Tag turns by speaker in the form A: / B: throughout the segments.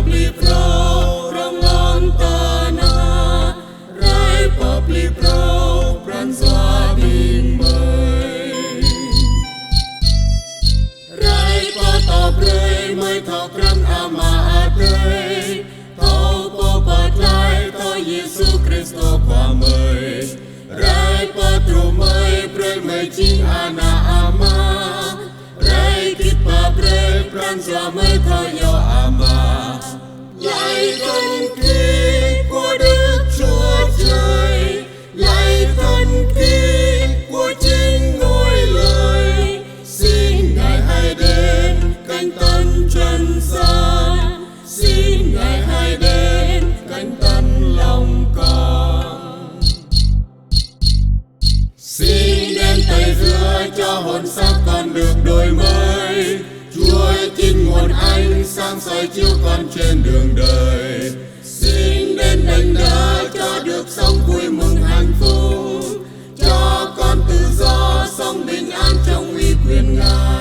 A: pli pro rong on tana rai pa pli pro pran gia đình mới rai pa ta prei mới thọ pran ama prei thọ po pa lai thọ Giêsu Christo qua mới rai pa tru mới prei mới chinh ana ama rai kít pa prei pran gia mới thọ yo ama lạy thần khí của Đức Chúa Trời lạy thần khí của chính ngôi lời xin Ngài hãy đến cánh tân trần gian xin Ngài hãy đến cánh tân lòng con xin đến tẩy rửa cho hồn xác con được đổi mới Chúa chính nguồn ánh sáng soi chiếu con trên đường đời xin đến đánh đỡ cho được sống vui mừng hạnh phúc cho con tự do sống bình an trong uy quyền Ngài.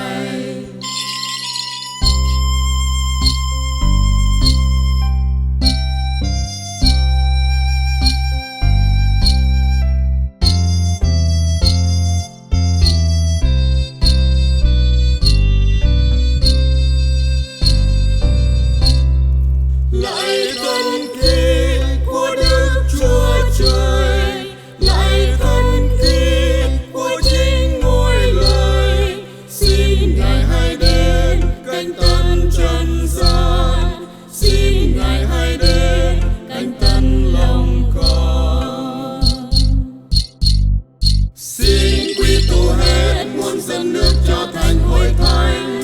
A: Lạy thần khí của Đức Chúa Trời lạy thần khí của chính ngôi lời xin Ngài hãy đến cánh tân trần gian xin Ngài hãy đến cánh tân lòng con xin quy tụ hết muôn dân nước cho thành hội thánh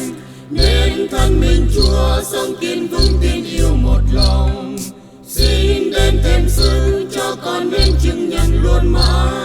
A: nên thân mình Chúa sống kiên vững tin yêu một lòng xin đến thêm sức cho con nên chứng nhận luôn mãi